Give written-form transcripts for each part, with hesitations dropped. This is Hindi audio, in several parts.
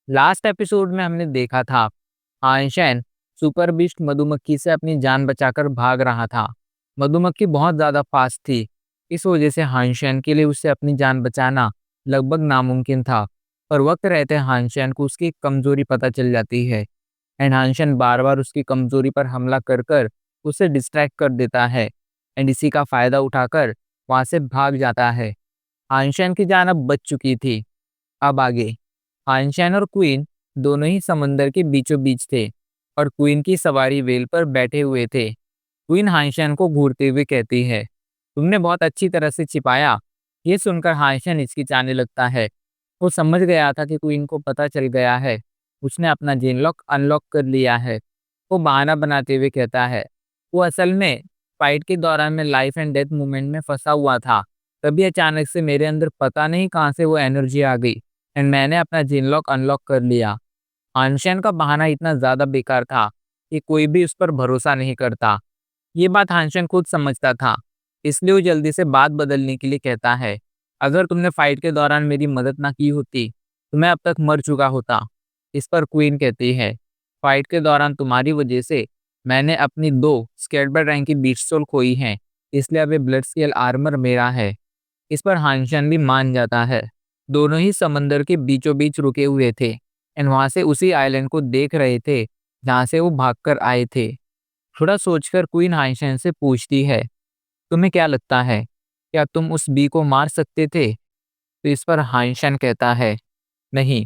लास्ट एपिसोड में हमने देखा था आइंस्टाइन सुपर बीस्ट मधुमक्खी से अपनी जान बचाकर भाग रहा था। मधुमक्खी बहुत ज्यादा फास्ट थी। इस वजह से आइंस्टाइन के लिए उससे अपनी जान बचाना लगभग नामुमकिन था। पर वक्त रहते आइंस्टाइन को उसकी कमजोरी पता चल जाती है एंड आइंस्टाइन बार बार उसकी कमजोरी पर हमला कर कर उसे डिस्ट्रैक्ट कर देता है एंड इसी का फायदा उठाकर वहां से भाग जाता है। आइंस्टाइन की जान अब बच चुकी थी। अब आगे आइंस्टाइन और क्वीन दोनों ही समंदर के बीचों बीच थे और क्वीन की सवारी व्हेल पर बैठे हुए थे। क्वीन आइंस्टाइन को घूरते हुए कहती है, तुमने बहुत अच्छी तरह से छिपाया। ये सुनकर आइंस्टाइन हिचकिचाने लगता है। वो समझ गया था कि क्वीन को पता चल गया है। उसने अपना जेन लॉक अनलॉक कर लिया है। वो बहाना बनाते हुए कहता है, वो असल में फाइट के दौरान मैं लाइफ एंड डेथ मूवमेंट में फंसा हुआ था। तभी अचानक से मेरे अंदर पता नहीं कहाँ से वो एनर्जी आ गई एंड मैंने अपना जिन लॉक अनलॉक कर लिया। आइंस्टाइन का बहाना इतना ज्यादा बेकार था कि कोई भी उस पर भरोसा नहीं करता। ये बात आइंस्टाइन खुद समझता था। इसलिए वो जल्दी से बात बदलने के लिए कहता है, अगर तुमने फाइट के दौरान मेरी मदद ना की होती तो मैं अब तक मर चुका होता। इस पर क्वीन कहती है, फाइट के दौरान तुम्हारी वजह से मैंने अपनी 2 स्केल्बर रैंक की बीट सोल खोई हैं। इसलिए अब ये ब्लड स्केल आर्मर मेरा है। इस पर आइंस्टाइन भी मान जाता है। दोनों ही समंदर के बीचों बीच रुके हुए थे एंड वहां से उसी आइलैंड को देख रहे थे जहां से वो भागकर आए थे। थोड़ा सोचकर क्वीन आइंस्टाइन से पूछती है, तुम्हें क्या लगता है, क्या तुम उस बी को मार सकते थे? तो इस पर आइंस्टाइन कहता है, नहीं,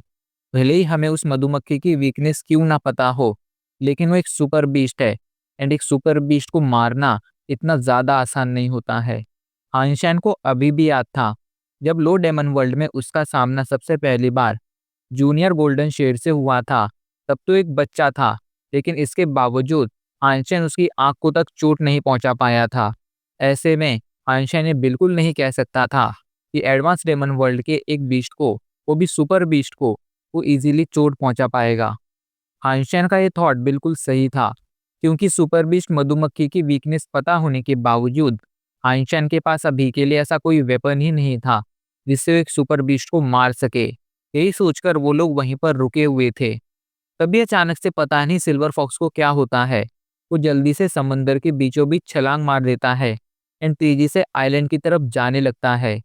भले ही हमें उस मधुमक्खी की वीकनेस क्यों ना पता हो, लेकिन वो एक सुपर बीस्ट है एंड एक सुपर बीस्ट को मारना इतना ज्यादा आसान नहीं होता है। आइंस्टाइन को अभी भी याद था जब लो डेमन वर्ल्ड में उसका सामना सबसे पहली बार जूनियर गोल्डन शेर से हुआ था। तब तो एक बच्चा था, लेकिन इसके बावजूद आइंस्टाइन उसकी आंख को तक चोट नहीं पहुंचा पाया था। ऐसे में आइंस्टाइन ये बिल्कुल नहीं कह सकता था कि एडवांस डेमन वर्ल्ड के एक बीस्ट को, वो भी सुपर बीस्ट को, वो इजीली चोट पहुंचा पाएगा। आइंस्टाइन का ये थॉट बिल्कुल सही था, क्योंकि सुपर बीस्ट मधुमक्खी की वीकनेस पता होने के बावजूद आइंस्टाइन के पास अभी के लिए ऐसा कोई वेपन ही नहीं था जिससे वो एक सुपर बीस्ट को मार सके। यही सोचकर वो लोग वहीं पर रुके हुए थे। तभी अचानक से पता नहीं सिल्वर फॉक्स को क्या होता है। वो जल्दी से समंदर के बीचों बीच छलांग मार देता है एंड तेजी से आइलैंड की तरफ जाने लगता है।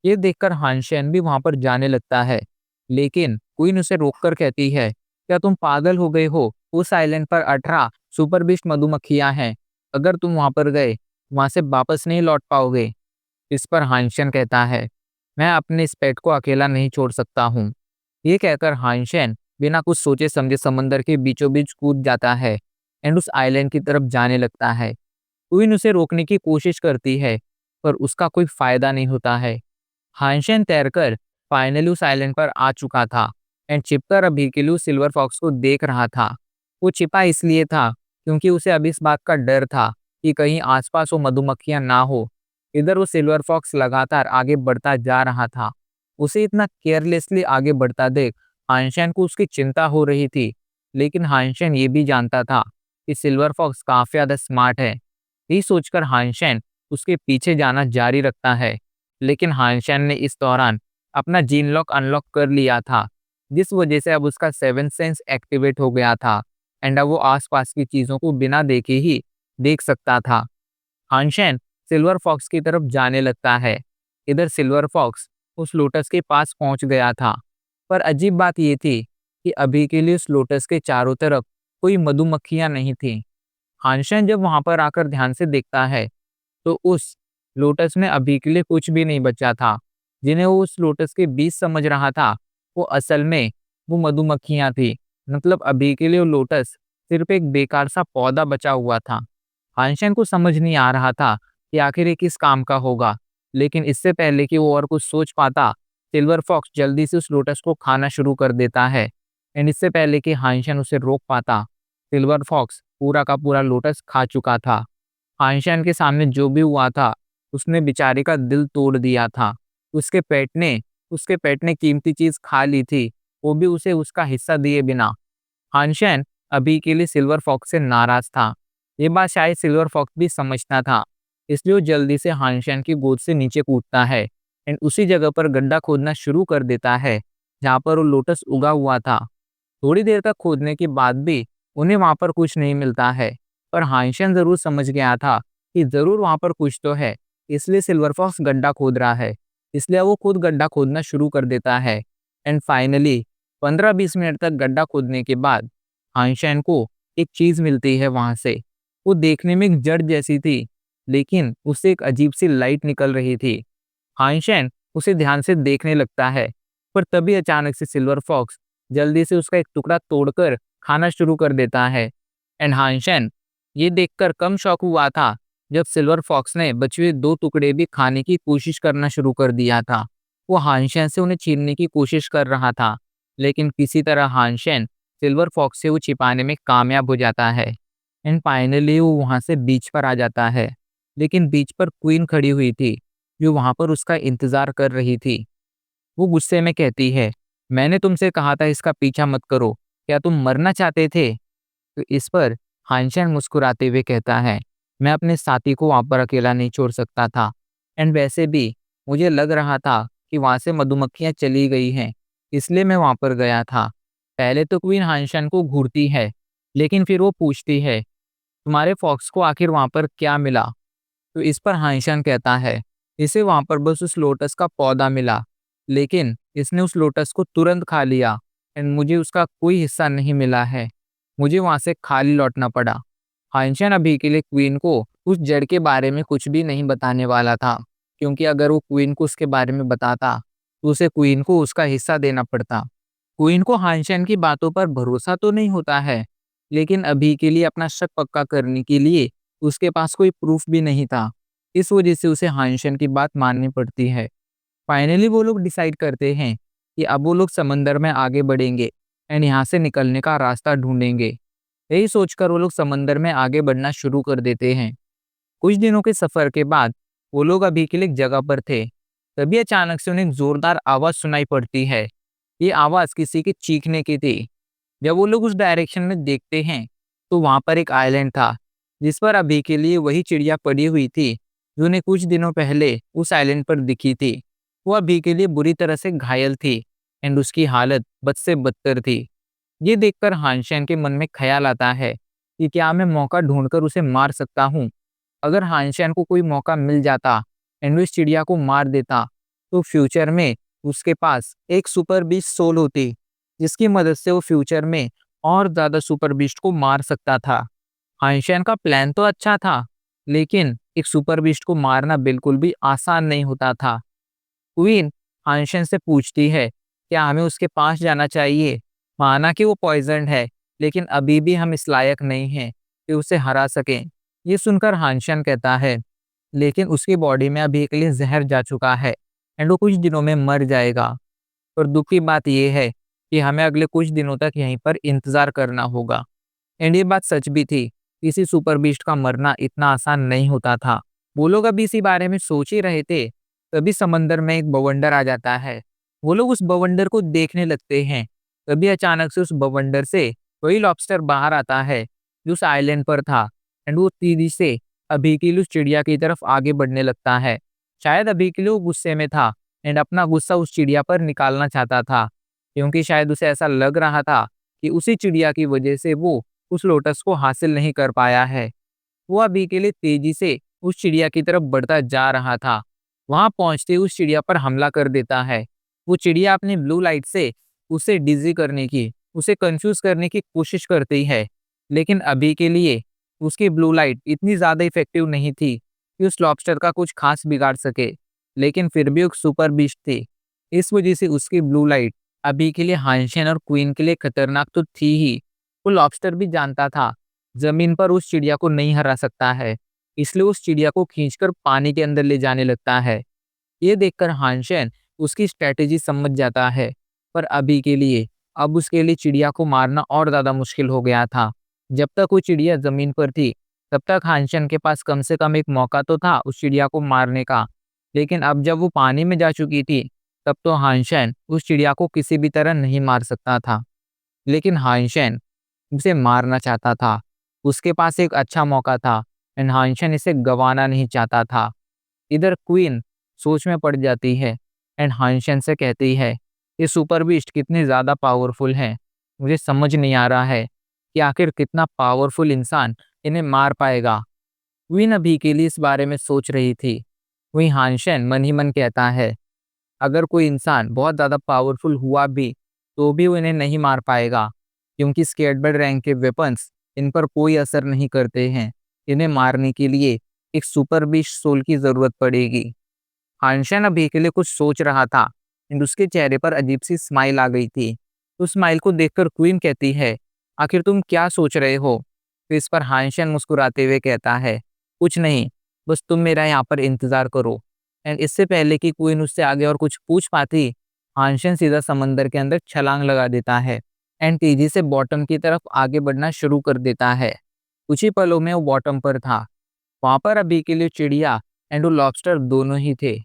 ये देखकर हानशेन भी वहां पर जाने लगता है, लेकिन क्वीन उसे रोककर कहती है, क्या तुम पागल हो गए हो? उस आइलैंड पर 18 सुपर बीस्ट मधुमक्खियां हैं। अगर तुम वहां पर गए, वहां से वापस नहीं लौट पाओगे। इस पर हानशेन कहता है, मैं अपने इस पेट को अकेला नहीं छोड़ सकता हूँ। ये कहकर हानशेन बिना कुछ सोचे समझे समंदर के बीचों बीच कूद जाता है एंड उस आइलैंड की तरफ जाने लगता है। क्वीन उसे रोकने की कोशिश करती है, पर उसका कोई फायदा नहीं होता है। हानशेन तैरकर फाइनली उस आइलैंड पर आ चुका था एंड छिपकर अभी के लिए उस सिल्वर फॉक्स को देख रहा था। वो छिपा इसलिए था क्योंकि उसे अभी इस बात का डर था कि कहीं आसपास वो मधुमक्खियां ना हो। इधर वो सिल्वर फॉक्स लगातार आगे बढ़ता जा रहा था। उसे इतना केयरलेसली आगे बढ़ता देख हानशेन को उसकी चिंता हो रही थी, लेकिन हानशेन ये भी जानता था कि सिल्वर फॉक्स काफी ज्यादा स्मार्ट है। यही सोचकर हानशेन उसके पीछे जाना जारी रखता है, लेकिन हानशेन ने इस दौरान अपना जीन लॉक अनलॉक कर लिया था, जिस वजह से अब उसका 7th सेंस एक्टिवेट हो गया था एंड अब वो आसपास की चीजों को बिना देखे ही देख सकता था। हानशेन सिल्वर फॉक्स की तरफ जाने लगता है। इधर सिल्वर फॉक्स उस लोटस के पास पहुंच गया था, पर अजीब बात यह थी कि अभी के लिए उस लोटस के चारों तरफ कोई मधुमक्खियां नहीं थी। हानशेन जब वहां पर आकर ध्यान से देखता है तो उस लोटस में अभी के लिए कुछ भी नहीं बचा था। जिन्हें वो उस लोटस के बीज समझ रहा था, वो असल में वो मधुमक्खियां थी। मतलब अभी के लिए वो लोटस सिर्फ एक बेकार सा पौधा बचा हुआ था। हानशेन को समझ नहीं आ रहा था कि आखिर ये किस काम का होगा, लेकिन इससे पहले कि वो और कुछ सोच पाता, सिल्वर फॉक्स जल्दी से उस लोटस को खाना शुरू कर देता है एंड इससे पहले कि हानशेन उसे रोक पाता, सिल्वर फॉक्स पूरा का पूरा लोटस खा चुका था। आइंस्टाइन के सामने जो भी हुआ था, उसने बेचारे का दिल तोड़ दिया था। उसके पेट ने उसके पेट ने कीमती चीज खा ली थी, वो भी उसे उसका हिस्सा दिए बिना। आइंस्टाइन अभी के लिए सिल्वर फॉक्स से नाराज था। ये बात शायद सिल्वर फॉक्स भी समझता था, इसलिए वो जल्दी से आइंस्टाइन की गोद से नीचे कूदता है एंड उसी जगह पर गड्ढा खोदना शुरू कर देता है जहाँ पर वो लोटस उगा हुआ था। थोड़ी देर तक खोदने के बाद भी उन्हें वहाँ पर कुछ नहीं मिलता है, पर हाइंशन ज़रूर समझ गया था कि ज़रूर वहाँ पर कुछ तो है, इसलिए सिल्वर फॉक्स गड्ढा खोद रहा है। इसलिए वो खुद गड्ढा खोदना शुरू कर देता है। एंड फाइनली 15-20 मिनट तक गड्ढा खोदने के बाद हाइंशन को एक चीज़ मिलती है वहाँ से। वो देखने में एक जड़ जैसी थी, लेकिन उससे एक अजीब सी लाइट निकल रही थी। हाइंशन उसे ध्यान से देखने लगता है, पर तभी अचानक से सिल्वर फॉक्स जल्दी से उसका एक टुकड़ा तोड़कर खाना शुरू कर देता है। एंड हाइंशन ये देखकर कम शॉक हुआ था जब सिल्वर फॉक्स ने बचे हुए 2 टुकड़े भी खाने की कोशिश करना शुरू कर दिया था। वो हाइंशन से उन्हें छीनने की कोशिश कर रहा था, लेकिन किसी तरह हाइंशन सिल्वर फॉक्स से वो छिपाने में कामयाब हो जाता है। एंड फाइनली वो वहाँ से बीच पर आ जाता है, लेकिन बीच पर क्वीन खड़ी हुई थी, जो वहाँ पर उसका इंतज़ार कर रही थी। वो गुस्से में कहती है, मैंने तुमसे कहा था इसका पीछा मत करो, क्या तुम मरना चाहते थे? तो इस पर हाइंशन मुस्कुराते हुए कहता है, मैं अपने साथी को वहाँ पर अकेला नहीं छोड़ सकता था। एंड वैसे भी मुझे लग रहा था कि वहाँ से मधुमक्खियाँ चली गई हैं, इसलिए मैं वहाँ पर गया था। पहले तो क्वीन हाइंशन को घूरती है, लेकिन फिर वो पूछती है, तुम्हारे फॉक्स को आखिर वहाँ पर क्या मिला? तो इस पर हाइंशन कहता है, इसे वहाँ पर बस उस लोटस का पौधा मिला, लेकिन इसने उस लोटस को तुरंत खा लिया एंड मुझे उसका कोई हिस्सा नहीं मिला है। मुझे वहाँ से खाली लौटना पड़ा। हाइंशन अभी के लिए क्वीन को उस जड़ के बारे में कुछ भी नहीं बताने वाला था, क्योंकि अगर वो क्वीन को उसके बारे में बताता, तो उसे क्वीन को उसका हिस्सा देना पड़ता। क्वीन को हाइंशन की बातों पर भरोसा तो नहीं होता है, लेकिन अभी के लिए अपना शक पक्का करने के लिए उसके पास कोई प्रूफ भी नहीं था। इस वजह से उसे हाइंशन की बात माननी पड़ती है। फाइनली वो लोग डिसाइड करते हैं कि अब वो लोग समंदर में आगे बढ़ेंगे एंड यहाँ से निकलने का रास्ता ढूंढेंगे। यही सोचकर वो लोग समंदर में आगे बढ़ना शुरू कर देते हैं। कुछ दिनों के सफर के बाद वो लोग अभी के लिए एक जगह पर थे। तभी अचानक से उन्हें एक जोरदार आवाज सुनाई पड़ती है। ये आवाज किसी के चीखने की थी। जब वो लोग उस डायरेक्शन में देखते हैं, तो वहां पर एक आइलैंड था, जिस पर अभी के लिए वही चिड़िया पड़ी हुई थी जो उन्हें कुछ दिनों पहले उस आइलैंड पर दिखी थी। वो अभी के लिए बुरी तरह से घायल थी एंड उसकी हालत बद से बदतर थी। ये देखकर हानशेन के मन में ख्याल आता है कि क्या मैं मौका ढूंढकर उसे मार सकता हूँ। अगर हानशेन को कोई मौका मिल जाता एंड वो इस चिड़िया को मार देता, तो फ्यूचर में उसके पास एक सुपर बीस्ट सोल होती, जिसकी मदद से वो फ्यूचर में और ज्यादा सुपर बीस्ट को मार सकता था। हानशेन का प्लान तो अच्छा था, लेकिन एक सुपर बीस्ट को मारना बिल्कुल भी आसान नहीं होता था। क्वीन हानशेन से पूछती है, क्या हमें उसके पास जाना चाहिए? माना कि वो पॉइजन्ड है, लेकिन अभी भी हम इस लायक नहीं हैं कि उसे हरा सकें। ये सुनकर हानशेन कहता है, लेकिन उसकी बॉडी में अभी के लिए जहर जा चुका है एंड वो कुछ दिनों में मर जाएगा। पर दुख की बात यह है कि हमें अगले कुछ दिनों तक यहीं पर इंतजार करना होगा। एंड ये बात सच भी थी। किसी सुपर बीस्ट का मरना इतना आसान नहीं होता था। वो लोग अभी इसी बारे में सोच ही रहे थे, तभी समंदर में एक बवंडर आ जाता है। वो लोग उस बवंडर को देखने लगते हैं। तभी अचानक से उस बवंडर से वही लॉबस्टर बाहर आता है जो उस आइलैंड पर था एंड वो तेजी से अभी के लिए उस चिड़िया की तरफ आगे बढ़ने लगता है। शायद अभी के लिए वो गुस्से में था एंड अपना गुस्सा उस चिड़िया पर निकालना चाहता था, क्योंकि शायद उसे ऐसा लग रहा था कि उसी चिड़िया की वजह से वो उस लोटस को हासिल नहीं कर पाया है। वो अभी के लिए तेजी से उस चिड़िया की तरफ बढ़ता जा रहा था। वहां पहुंचते ही उस चिड़िया पर हमला कर देता है। वो चिड़िया अपनी ब्लू लाइट से उसे डिजी करने की, उसे कंफ्यूज करने की कोशिश करती है, लेकिन अभी के लिए उसकी ब्लू लाइट इतनी ज्यादा इफेक्टिव नहीं थी कि उस लॉबस्टर का कुछ खास बिगाड़ सके। लेकिन फिर भी एक सुपर बीस्ट थी, इस वजह से उसकी ब्लू लाइट अभी के लिए हांशन और क्वीन के लिए खतरनाक तो थी ही। वो लॉबस्टर भी जानता था जमीन पर उस चिड़िया को नहीं हरा सकता है, इसलिए उस चिड़िया को खींचकर पानी के अंदर ले जाने लगता है। ये देखकर हानशेन उसकी स्ट्रेटेजी समझ जाता है, पर अभी के लिए अब उसके लिए चिड़िया को मारना और ज्यादा मुश्किल हो गया था। जब तक वो चिड़िया जमीन पर थी, तब तक हानशेन के पास कम से कम एक मौका तो था उस चिड़िया को मारने का, लेकिन अब जब वो पानी में जा चुकी थी, तब तो हानशेन उस चिड़िया को किसी भी तरह नहीं मार सकता था। लेकिन हानशेन उसे मारना चाहता था। उसके पास एक अच्छा मौका था एंड हानशन इसे गंवाना नहीं चाहता था। इधर क्वीन सोच में पड़ जाती है एंड हानशन से कहती है ये सुपर बीस्ट कितने ज़्यादा पावरफुल हैं। मुझे समझ नहीं आ रहा है कि आखिर कितना पावरफुल इंसान इन्हें मार पाएगा। क्वीन अभी के लिए इस बारे में सोच रही थी। वहीं हानशेन मन ही मन कहता है, अगर कोई इंसान बहुत ज़्यादा पावरफुल हुआ भी, तो भी वो इन्हें नहीं मार पाएगा, क्योंकि स्केटबर्ड रैंक के वेपन्स इन पर कोई असर नहीं करते हैं। इन्हें मारने के लिए एक सुपर बीस्ट सोल की ज़रूरत पड़ेगी। हानशेन अभी के लिए कुछ सोच रहा था एंड उसके चेहरे पर अजीब सी स्माइल आ गई थी। उस स्माइल को देखकर क्वीन कहती है, आखिर तुम क्या सोच रहे हो? तो इस पर हानशेन मुस्कुराते हुए कहता है, कुछ नहीं, बस तुम मेरा यहाँ पर इंतजार करो। एंड इससे पहले कि क्वीन उससे आगे और कुछ पूछ पाती, हानशेन सीधा समंदर के अंदर छलांग लगा देता है एंड तेजी से बॉटम की तरफ आगे बढ़ना शुरू कर देता है। कुछ ही पलों में वो बॉटम पर था। वहां पर अभी के लिए चिड़िया एंड वो लॉबस्टर दोनों ही थे।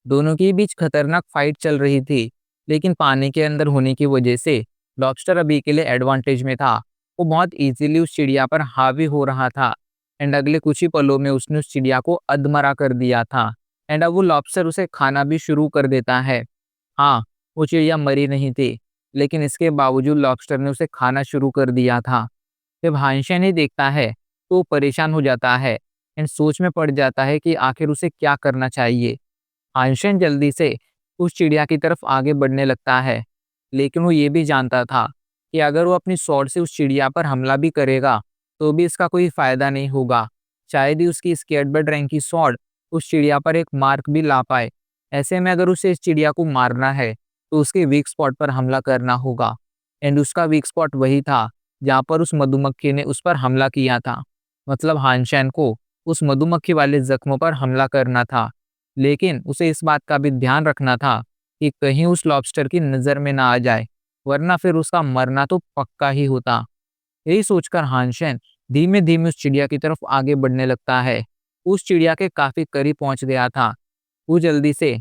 दोनों के बीच खतरनाक फाइट चल रही थी, लेकिन पानी के अंदर होने की वजह से लॉबस्टर अभी के लिए एडवांटेज में था। वो बहुत इजीली उस चिड़िया पर हावी हो रहा था एंड अगले कुछ ही पलों में उसने उस चिड़िया को अधमरा कर दिया था एंड अब वो लॉबस्टर उसे खाना भी शुरू कर देता है। हाँ, वो चिड़िया मरी नहीं थी, लेकिन इसके बावजूद लॉबस्टर ने उसे खाना शुरू कर दिया था। जब हाइंशन ही देखता है तो वो परेशान हो जाता है एंड सोच में पड़ जाता है कि आखिर उसे क्या करना चाहिए। हाइंशन जल्दी से उस चिड़िया की तरफ आगे बढ़ने लगता है, लेकिन वो ये भी जानता था कि अगर वो अपनी स्वॉर्ड से उस चिड़िया पर हमला भी करेगा तो भी इसका कोई फायदा नहीं होगा। शायद ही उसकी स्केटबर्ड रैंक की स्वॉर्ड उस चिड़िया पर एक मार्क भी ला पाए। ऐसे में अगर उसे इस चिड़िया को मारना है तो उसके वीक स्पॉट पर हमला करना होगा एंड उसका वीक स्पॉट वही था जहाँ पर उस मधुमक्खी ने उस पर हमला किया था। मतलब हानशैन को उस मधुमक्खी वाले जख्मों पर हमला करना था, लेकिन उसे इस बात का भी ध्यान रखना था कि कहीं उस लॉबस्टर की नज़र में ना आ जाए, वरना फिर उसका मरना तो पक्का ही होता। यही सोचकर हानशैन धीमे धीमे उस चिड़िया की तरफ आगे बढ़ने लगता है। उस चिड़िया के काफी करीब पहुंच गया था। वो जल्दी से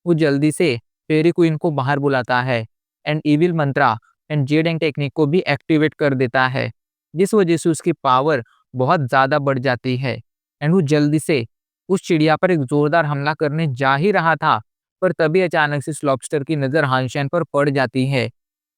वो जल्दी से फेरी क्वीन को बाहर बुलाता है and evil mantra and jading technique को भी एक्टिवेट कर देता है, जिस वजह से उसकी पावर बहुत ज़्यादा बढ़ जाती है एंड वो जल्दी से उस चिड़िया पर एक जोरदार हमला करने जा ही रहा था, पर तभी अचानक से इस लॉबस्टर की नज़र हानशैन पर पड़ जाती है।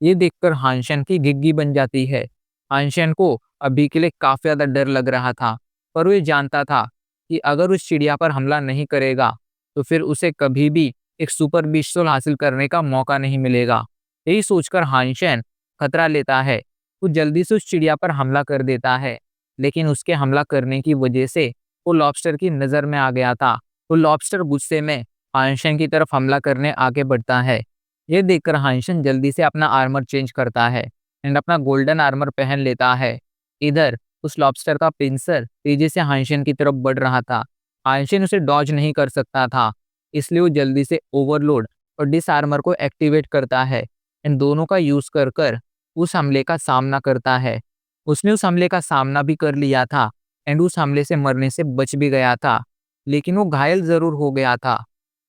ये देखकर हानशैन की घिग्गी बन जाती है। हानशैन को अभी के लिए काफ़ी ज़्यादा डर लग रहा था, पर वो ये जानता था कि अगर उस चिड़िया पर हमला नहीं करेगा तो फिर उसे कभी भी एक सुपर पिस्तौल हासिल करने का मौका नहीं मिलेगा। यही सोचकर हानशैन खतरा लेता है। वो जल्दी से उस चिड़िया पर हमला कर देता है, लेकिन उसके हमला करने की वजह से वो लॉबस्टर की नज़र में आ गया था। वो लॉबस्टर गुस्से में हानशैन की तरफ हमला करने आगे बढ़ता है। ये देखकर हानशैन जल्दी से अपना आर्मर चेंज करता है एंड अपना गोल्डन आर्मर पहन लेता है। इधर उस लॉबस्टर का पिंसर तेजी से हानशैन की तरफ बढ़ रहा था। हानशैन उसे डॉज नहीं कर सकता था, इसलिए वो जल्दी से ओवरलोड और डिस आर्मर को एक्टिवेट करता है एंड दोनों का यूज कर कर उस हमले का सामना करता है। उसने उस हमले का सामना भी कर लिया था एंड उस हमले से मरने से बच भी गया था, लेकिन वो घायल जरूर हो गया था।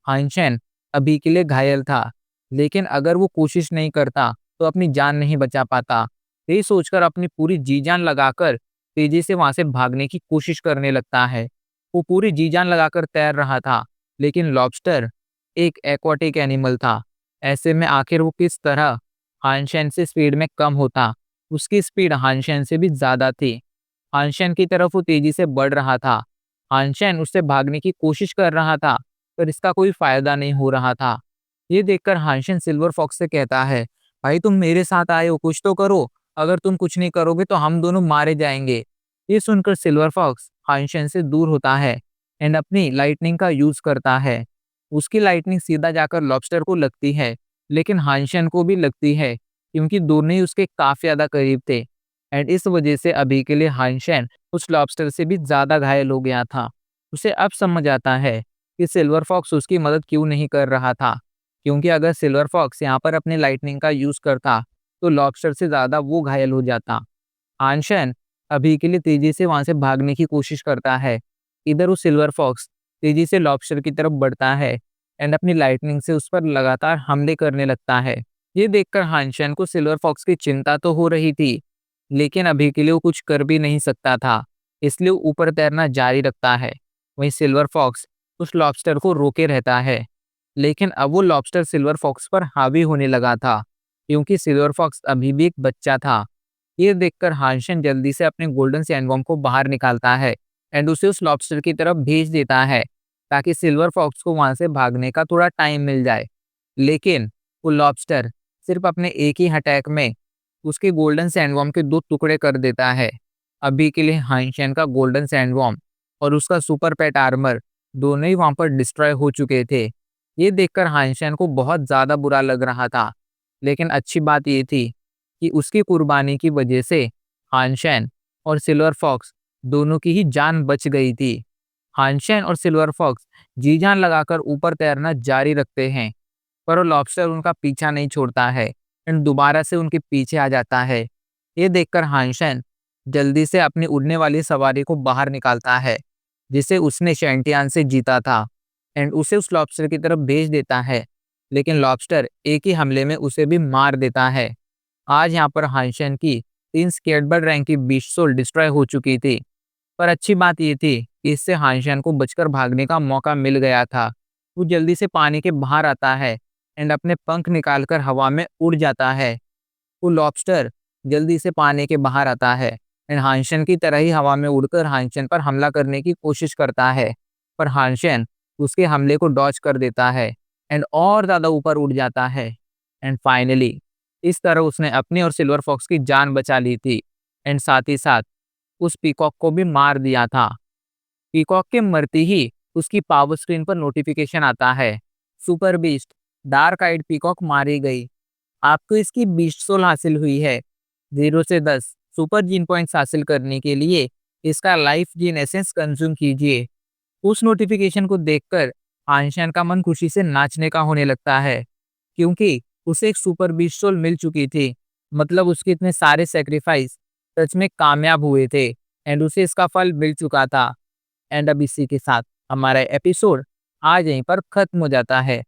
हाइंशन अभी के लिए घायल था, लेकिन अगर वो कोशिश नहीं करता तो अपनी जान नहीं बचा पाता। यही सोचकर अपनी पूरी जी जान लगाकर तेजी से वहां से भागने की कोशिश करने लगता है। वो पूरी जी जान लगाकर तैर रहा था, लेकिन लॉबस्टर एक एक्वाटिक एनिमल था। ऐसे में आखिर वो किस तरह हानशैन से स्पीड में कम होता। उसकी स्पीड हानशैन से भी ज्यादा थी। हानशैन की तरफ वो तेजी से बढ़ रहा था। हानशैन उससे भागने की कोशिश कर रहा था, पर इसका कोई फायदा नहीं हो रहा था। ये देखकर हानशैन सिल्वर फॉक्स से कहता है, भाई तुम मेरे साथ आए हो, कुछ तो करो। अगर तुम कुछ नहीं करोगे तो हम दोनों मारे जाएंगे। ये सुनकर सिल्वर फॉक्स हानशैन से दूर होता है एंड अपनी लाइटनिंग का यूज करता है। उसकी लाइटनिंग सीधा जाकर लॉबस्टर को लगती है, लेकिन हानशैन को भी लगती है, क्योंकि दोनों ही उसके काफी ज्यादा करीब थे एंड इस वजह से अभी के लिए हानशैन उस लॉबस्टर से भी ज्यादा घायल हो गया था। उसे अब समझ आता है कि सिल्वर फॉक्स उसकी मदद क्यों नहीं कर रहा था, क्योंकि अगर सिल्वर फॉक्स यहाँ पर अपनी लाइटनिंग का यूज करता तो लॉबस्टर से ज्यादा वो घायल हो जाता। हानशैन अभी के लिए तेजी से वहां से भागने की कोशिश करता है। इधर वो सिल्वर फॉक्स तेजी से लॉबस्टर की तरफ बढ़ता है एंड अपनी लाइटनिंग से उस पर लगातार हमले करने लगता है। ये देखकर हानशैन को सिल्वर फॉक्स की चिंता तो हो रही थी, लेकिन अभी के लिए वो कुछ कर भी नहीं सकता था, इसलिए वो ऊपर तैरना जारी रखता है। वहीं सिल्वर फॉक्स उस लॉबस्टर को रोके रहता है, लेकिन अब वो लॉबस्टर सिल्वर फॉक्स पर हावी होने लगा था, क्योंकि सिल्वर फॉक्स अभी भी एक बच्चा था। ये देखकर हांशन जल्दी से अपने गोल्डन सैंडवर्म को बाहर निकालता है एंड उसे उस लॉबस्टर की तरफ भेज देता है, ताकि सिल्वर फॉक्स को वहां से भागने का थोड़ा टाइम मिल जाए। लेकिन वो लॉबस्टर सिर्फ अपने एक ही अटैक में उसके गोल्डन सैंडवर्म के 2 टुकड़े कर देता है। अभी के लिए हाइंशन का गोल्डन सैंडवर्म और उसका सुपर पेट आर्मर दोनों ही वहां पर डिस्ट्रॉय हो चुके थे। ये देखकर हाइंशन को बहुत ज़्यादा बुरा लग रहा था, लेकिन अच्छी बात ये थी कि उसकी कुर्बानी की वजह से हानशेन और सिल्वर फॉक्स दोनों की ही जान बच गई थी। हानशेन और सिल्वर फॉक्स जी जान लगाकर ऊपर तैरना जारी रखते हैं, पर वो लॉबस्टर उनका पीछा नहीं छोड़ता है एंड दोबारा से उनके पीछे आ जाता है। ये देखकर हानशेन जल्दी से अपनी उड़ने वाली सवारी को बाहर निकालता है, जिसे उसने शैंटियान से जीता था, एंड उसे उस लॉबस्टर की तरफ भेज देता है। लेकिन लॉबस्टर एक ही हमले में उसे भी मार देता है। आज यहाँ पर हानशन की 3 स्केटबर्ड रैंक की 20 सोल डिस्ट्रॉय हो चुकी थी। पर अच्छी बात ये थी कि इससे हानशन को बचकर भागने का मौका मिल गया था। वो जल्दी से पानी के बाहर आता है एंड अपने पंख निकालकर हवा में उड़ जाता है। वो लॉबस्टर जल्दी से पानी के बाहर आता है एंड हानशन की तरह ही हवा में उड़कर हानशन पर हमला करने की कोशिश करता है। पर हानशन उसके हमले को डॉज कर देता है एंड और ज़्यादा ऊपर उड़ जाता है। एंड फाइनली इस तरह उसने अपनी और सिल्वर फॉक्स की जान बचा ली थी, एंड साथ ही साथ उस पीकॉक को भी मार दिया था। पीकॉक के मरते ही उसकी पावर स्क्रीन पर नोटिफिकेशन आता है, सुपर बीस्ट डार्क आइड पीकॉक मारी गई। आपको इसकी 20 सोल हासिल हुई है। 0 से 10 सुपर जीन पॉइंट्स हासिल करने के लिए इसका लाइफ जीन एसेंस कंज्यूम कीजिए। उस नोटिफिकेशन को देखकर आयशा का मन खुशी से नाचने का होने लगता है, क्योंकि उसे एक सुपर बीस्ट सोल मिल चुकी थी। मतलब उसके इतने सारे सेक्रीफाइस सच में कामयाब हुए थे एंड उसे इसका फल मिल चुका था। एंड अब इसी के साथ हमारा एपिसोड आज यहीं पर खत्म हो जाता है।